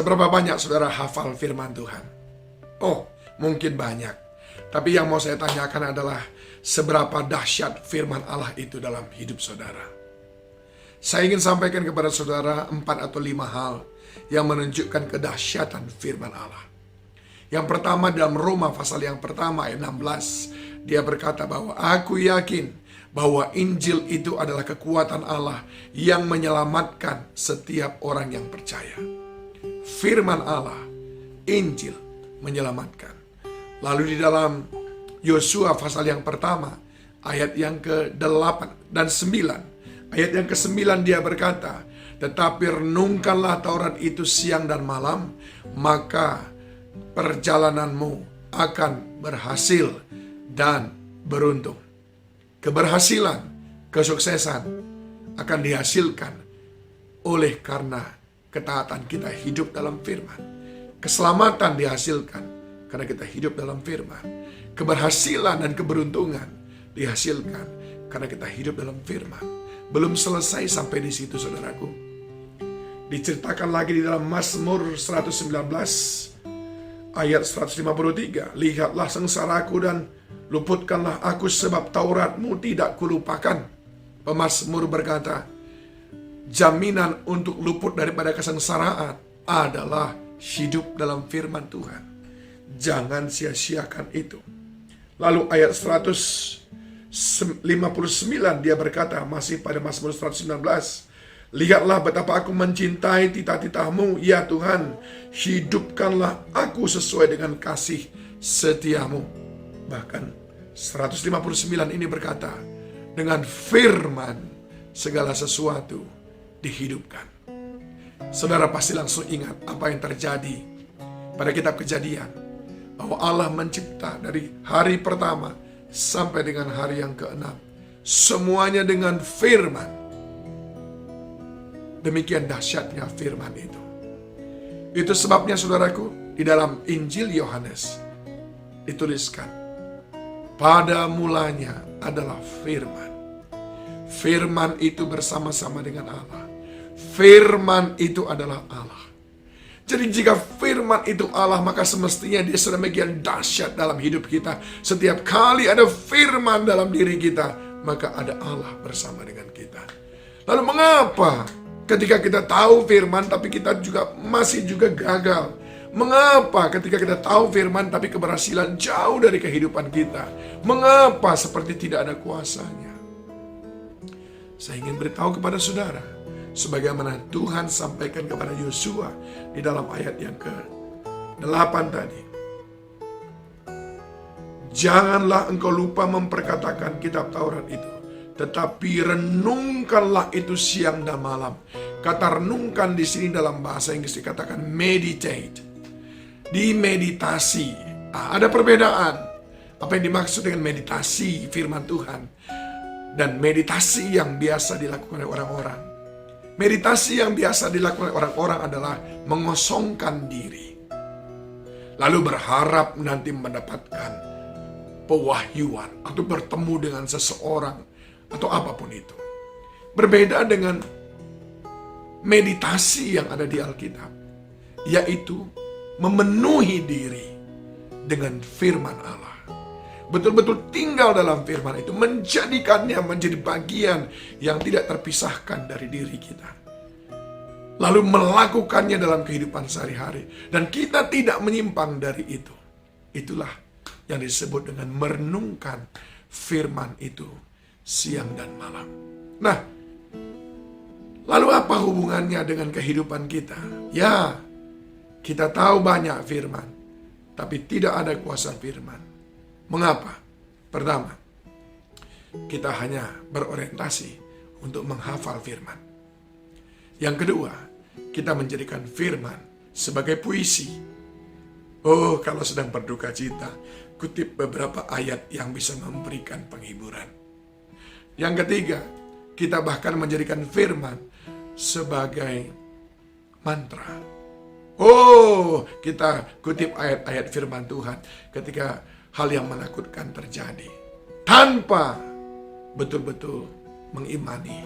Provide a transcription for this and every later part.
Seberapa banyak saudara hafal firman Tuhan? Oh, mungkin banyak. Tapi yang mau saya tanyakan adalah seberapa dahsyat firman Allah itu dalam hidup saudara. Saya ingin sampaikan kepada saudara 4 atau 5 hal yang menunjukkan kedahsyatan firman Allah. Yang pertama dalam Roma pasal yang pertama ayat 16. Dia berkata bahwa aku yakin bahwa Injil itu adalah kekuatan Allah yang menyelamatkan setiap orang yang percaya. Firman Allah, Injil menyelamatkan. Lalu di dalam Yosua pasal yang pertama ayat yang ke-8 dan 9. Ayat yang ke-9 dia berkata, tetapi renungkanlah Taurat itu siang dan malam, maka perjalananmu akan berhasil dan beruntung. Keberhasilan, kesuksesan akan dihasilkan oleh karena ketaatan kita hidup dalam firman. Keselamatan dihasilkan karena kita hidup dalam firman. Keberhasilan dan keberuntungan dihasilkan karena kita hidup dalam firman. Belum selesai sampai di situ saudaraku. Diceritakan lagi di dalam Mazmur 119 ayat 153. Lihatlah sengsaraku dan luputkanlah aku sebab Tauratmu tidak kulupakan. Pemazmur berkata, jaminan untuk luput daripada kesengsaraan adalah hidup dalam firman Tuhan. Jangan sia-siakan itu. Lalu ayat 159 dia berkata, masih pada Mazmur 119, lihatlah betapa aku mencintai titah-titahmu, ya Tuhan, hidupkanlah aku sesuai dengan kasih setiamu. Bahkan 159 ini berkata, dengan firman segala sesuatu dihidupkan. Saudara pasti langsung ingat apa yang terjadi pada kitab Kejadian, bahwa Allah mencipta dari hari pertama sampai dengan hari yang ke-6, semuanya dengan firman. Demikian dahsyatnya firman itu. Itu sebabnya saudaraku, di dalam Injil Yohanes dituliskan, pada mulanya adalah firman. Firman itu bersama-sama dengan Allah. Firman itu adalah Allah. Jadi jika firman itu Allah, maka semestinya dia sedemikian dahsyat dalam hidup kita. Setiap kali ada firman dalam diri kita, maka ada Allah bersama dengan kita. Lalu mengapa ketika kita tahu firman tapi kita masih gagal? Mengapa ketika kita tahu firman tapi keberhasilan jauh dari kehidupan kita? Mengapa seperti tidak ada kuasanya? Saya ingin beritahu kepada saudara, sebagaimana Tuhan sampaikan kepada Yosua di dalam ayat yang ke-8 tadi. Janganlah engkau lupa memperkatakan kitab Taurat itu, tetapi renungkanlah itu siang dan malam. Kata renungkan di sini dalam bahasa Inggris dikatakan meditate. Dimeditasi. Ada perbedaan. Apa yang dimaksud dengan meditasi firman Tuhan dan meditasi yang biasa dilakukan oleh orang-orang? Meditasi yang biasa dilakukan oleh orang-orang adalah mengosongkan diri, lalu berharap nanti mendapatkan pewahyuan atau bertemu dengan seseorang atau apapun itu. Berbeda dengan meditasi yang ada di Alkitab, yaitu memenuhi diri dengan firman Allah. Betul-betul tinggal dalam firman itu, menjadikannya menjadi bagian yang tidak terpisahkan dari diri kita. Lalu melakukannya dalam kehidupan sehari-hari. Dan kita tidak menyimpang dari itu. Itulah yang disebut dengan merenungkan firman itu siang dan malam. Nah, lalu apa hubungannya dengan kehidupan kita? Ya, kita tahu banyak firman, tapi tidak ada kuasa firman. Mengapa? Pertama, kita hanya berorientasi untuk menghafal firman. Yang kedua, kita menjadikan firman sebagai puisi. Oh, kalau sedang berduka cita, kutip beberapa ayat yang bisa memberikan penghiburan. Yang ketiga, kita bahkan menjadikan firman sebagai mantra. Oh, kita kutip ayat-ayat firman Tuhan ketika hal yang menakutkan terjadi, tanpa betul-betul mengimani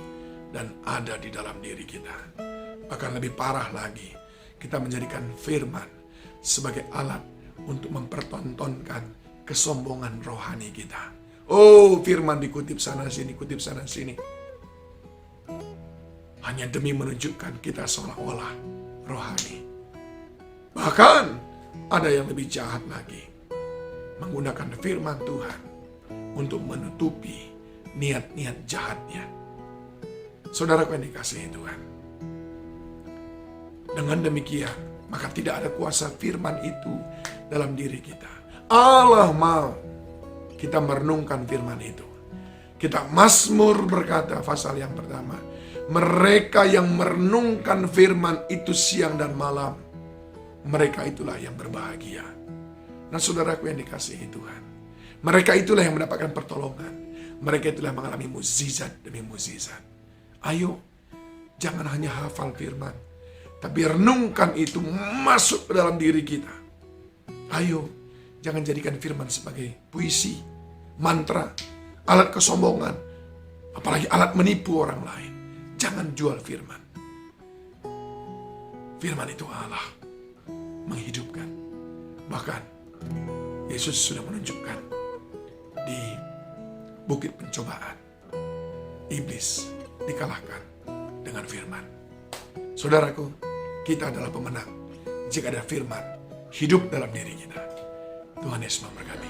dan ada di dalam diri kita. Bahkan lebih parah lagi, kita menjadikan firman sebagai alat untuk mempertontonkan kesombongan rohani kita. Oh, firman dikutip sana sini, kutip sana sini. Hanya demi menunjukkan kita seolah-olah rohani. Bahkan ada yang lebih jahat lagi, menggunakan firman Tuhan untuk menutupi niat-niat jahatnya. Saudaraku yang dikasihi Tuhan, dengan demikian maka tidak ada kuasa firman itu dalam diri kita. Allah mau kita merenungkan firman itu. Kita Mazmur berkata pasal yang pertama, mereka yang merenungkan firman itu siang dan malam, mereka itulah yang berbahagia. Nah saudaraku yang dikasihi Tuhan, mereka itulah yang mendapatkan pertolongan. Mereka itulah yang mengalami mukjizat demi mukjizat. Ayo, jangan hanya hafal firman, tapi renungkan itu masuk ke dalam diri kita. Ayo, jangan jadikan firman sebagai puisi, mantra, alat kesombongan, apalagi alat menipu orang lain. Jangan jual firman. Firman itu Allah menghidupkan. Bahkan Yesus sudah menunjukkan di bukit pencobaan, iblis dikalahkan dengan firman. Saudaraku, kita adalah pemenang jika ada firman hidup dalam diri kita. Tuhan Yesus memberkati.